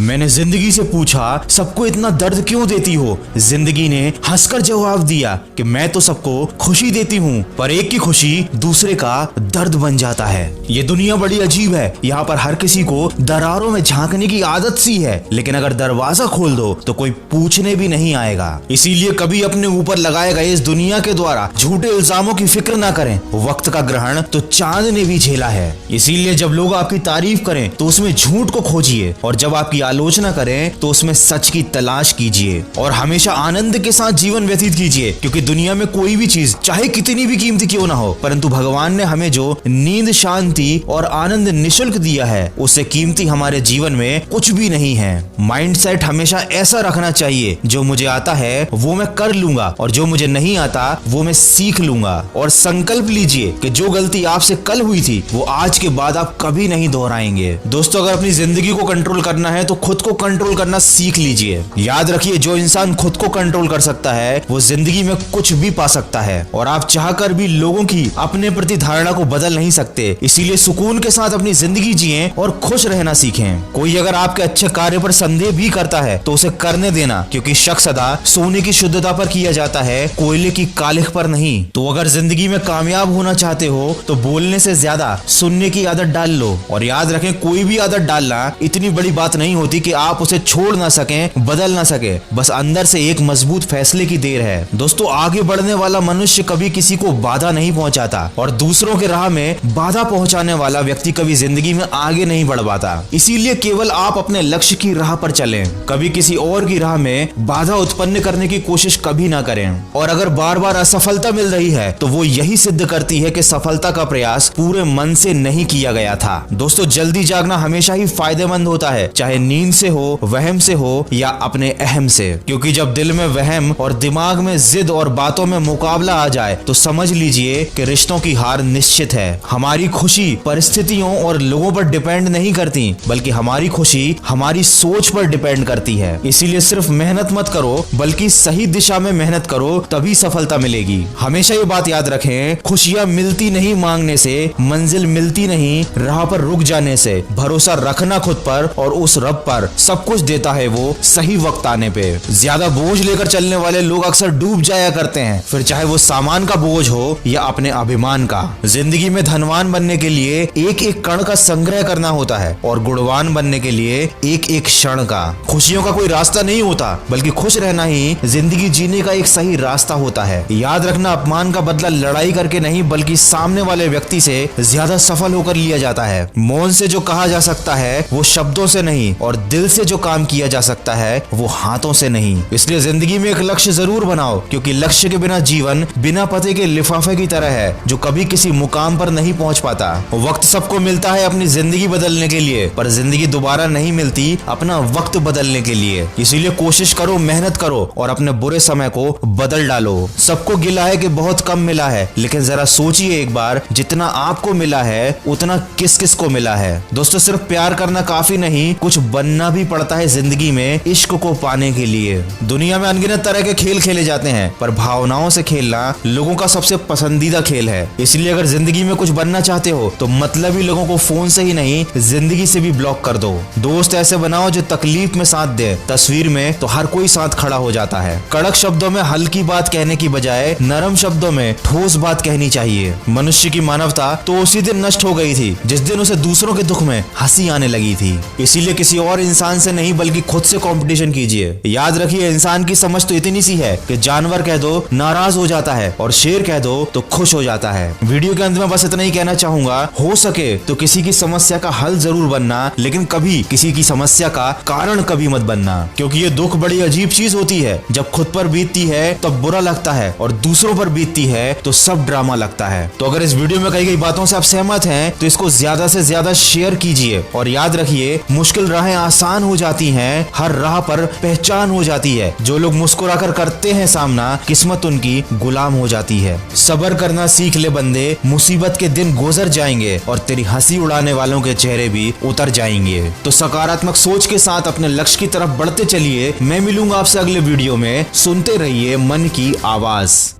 मैंने जिंदगी से पूछा, सबको इतना दर्द क्यों देती हो? जिंदगी ने हंसकर जवाब दिया कि मैं तो सबको खुशी देती हूँ, पर एक की खुशी दूसरे का दर्द बन जाता है। ये दुनिया बड़ी अजीब है। यहाँ पर हर किसी को दरारों में झांकने की आदत सी है, लेकिन अगर दरवाजा खोल दो तो कोई पूछने भी नहीं आएगा। इसीलिए कभी अपने ऊपर लगाए गए इस दुनिया के द्वारा झूठे इल्जामों की फिक्र ना करें। वक्त का ग्रहण तो चांद ने भी झेला है। इसीलिए जब लोग आपकी तारीफ करें तो उसमें झूठ को खोजिए, और जब आपकी आलोचना करें तो उसमें सच की तलाश कीजिए। और हमेशा आनंद के साथ जीवन व्यतीत कीजिए, क्योंकि दुनिया में कोई भी चीज चाहे कितनी भी कीमती क्यों ना हो, परंतु भगवान ने हमें जो नींद, शांति और आनंद निःशुल्क दिया है, उससे कीमती हमारे जीवन में कुछ भी नहीं है। माइंडसेट हमेशा ऐसा रखना चाहिए, जो मुझे आता है वो मैं कर लूंगा, और जो मुझे नहीं आता वो मैं सीख लूंगा। और संकल्प लीजिए कि जो गलती आपसे कल हुई थी वो आज के बाद आप कभी नहीं दोहराएंगे। दोस्तों, अगर अपनी जिंदगी को कंट्रोल करना है तो खुद को कंट्रोल करना सीख लीजिए। याद रखिए, जो इंसान खुद को कंट्रोल कर सकता है वो जिंदगी में कुछ भी पा सकता है, और आप चाहकर भी लोगों की अपने प्रति धारणा को बदल नहीं सकते। इसीलिए सुकून के साथ अपनी जिंदगी जिएं और खुश रहना सीखें। कोई अगर आपके अच्छे कार्य पर संदेह भी करता है तो उसे करने देना, क्योंकि शक सदा सोने की शुद्धता पर किया जाता है, कोयले की कालिख पर नहीं। तो अगर जिंदगी में कामयाब होना चाहते हो तो बोलने से ज्यादा सुनने की आदत डाल लो। और याद रखें, कोई भी आदत डालना इतनी बड़ी बात नहीं होती कि आप उसे छोड़ ना सकें, बदल ना सके। बस अंदर से एक मजबूत फैसले की देर है। दोस्तों, आगे बढ़ने वाला मनुष्य कभी किसी को बाधा नहीं पहुंचाता, और दूसरों के राह में बाधा पहुंचाने वाला व्यक्ति कभी जिंदगी में आगे नहीं बढ़ पाता। इसीलिए केवल आप अपने लक्ष्य की राह पर चलें, कभी किसी और की राह में बाधा उत्पन्न करने की कोशिश कभी ना करें। और अगर बार बार असफलता मिल रही है तो वो यही सिद्ध करती है कि सफलता का प्रयास पूरे मन से नहीं किया गया था। दोस्तों, जल्दी जागना हमेशा ही फायदेमंद होता है, चाहे नींद से हो, वहम से हो या अपने अहम से। क्योंकि जब दिल में वहम और दिमाग में जिद और बातों में मुकाबला आ जाए तो समझ लीजिए कि रिश्तों की हार निश्चित है। हमारी खुशी परिस्थितियों और लोगों पर डिपेंड नहीं करती, बल्कि हमारी खुशी हमारी सोच पर डिपेंड करती है। इसीलिए सिर्फ मेहनत मत करो, बल्कि सही दिशा में मेहनत करो, तभी सफलता मिलेगी। हमेशा ये बात याद रखें, खुशियां मिलती नहीं मांगने से, मंजिल मिलती नहीं राह पर रुक जाने से। भरोसा रखना खुद पर, और उस रब पर सब कुछ देता है वो सही वक्त आने पे। ज्यादा बोझ लेकर चलने वाले लोग अक्सर डूब जाया करते हैं, फिर चाहे वो सामान का बोझ हो या अपने अभिमान का। जिंदगी में धनवान बनने के लिए एक एक कण का संग्रह करना होता है, और गुणवान बनने के लिए एक एक क्षण का। खुशियों का कोई रास्ता नहीं होता, बल्कि खुश रहना ही जिंदगी जीने का एक सही रास्ता होता है। याद रखना, अपमान का बदला लड़ाई करके नहीं, बल्कि सामने वाले व्यक्ति से ज्यादा सफल होकर लिया जाता है। मौन से जो कहा जा सकता है वो शब्दों से नहीं, और दिल से जो काम किया जा सकता है वो हाथों से नहीं। इसलिए जिंदगी में एक लक्ष्य जरूर बनाओ, क्योंकि लक्ष्य के बिना जीवन बिना पते के लिफाफे की तरह है, जो कभी किसी मुकाम पर नहीं पहुंच पाता। वक्त सबको मिलता है अपनी जिंदगी बदलने के लिए, पर जिंदगी दोबारा नहीं मिलती अपना वक्त बदलने के लिए। इसीलिए कोशिश करो, मेहनत करो, और अपने बुरे समय को बदल डालो। सबको गिला है कि बहुत कम मिला है, लेकिन जरा सोचिए एक बार, जितना आपको मिला है उतना किस किस को मिला है। दोस्तों, सिर्फ प्यार करना काफी नहीं, कुछ बनना भी पड़ता है जिंदगी में इश्क को पाने के लिए। दुनिया में अनगिनत तरह के खेल खेले जाते हैं, पर भावनाओं से खेलना लोगों का सबसे पसंदीदा खेल है। इसलिए अगर जिंदगी में कुछ बनना चाहते हो तो मतलबी लोगों को फोन से ही नहीं, जिंदगी से भी ब्लॉक कर दो। दोस्त ऐसे बनाओ जो तकलीफ में साथ दे, तस्वीर में तो हर कोई साथ खड़ा हो जाता है। कड़क शब्दों में हल्की बात कहने की बजाय नरम शब्दों में ठोस बात कहनी चाहिए। मनुष्य की मानवता तो उसी दिन नष्ट हो गई थी जिस दिन उसे दूसरों के दुख में हंसी आने लगी थी। इसीलिए किसी और इंसान से नहीं, बल्कि खुद से कंपटीशन कीजिए। याद रखिए, इंसान की समझ तो इतनी सी है कि जानवर कह दो नाराज हो जाता है, और शेर कह दो तो खुश हो जाता है। वीडियो के अंत में बस इतना ही कहना चाहूंगा, हो सके तो किसी की समस्या का हल जरूर बनना, लेकिन कभी किसी की समस्या का कारण कभी मत बनना। क्योंकि ये दुख बड़ी अजीब चीज होती है, जब खुद पर बीतती है तब बुरा लगता है, और दूसरों पर बीतती है तो सब ड्रामा लगता है। तो अगर इस वीडियो में कही गई बातों से आप सहमत हैं तो इसको ज्यादा से ज्यादा शेयर कीजिए। और याद रखिए, मुश्किल राहें आसान हो जाती हैं, हर राह पर पहचान हो जाती है। जो लोग मुस्कुराकर करते हैं सामना, किस्मत उनकी गुलाम हो जाती है। सब्र करना सीख ले बंदे, मुसीबत के दिन गुजर जाएंगे, और तेरी हंसी उड़ाने वालों के चेहरे भी उतर जाएंगे। तो सकारात्मक सोच के साथ अपने लक्ष्य की तरफ बढ़ते चलिए। मैं मिलूंगा आपसे अगले वीडियो में। सुनते रहिए मन की आवाज।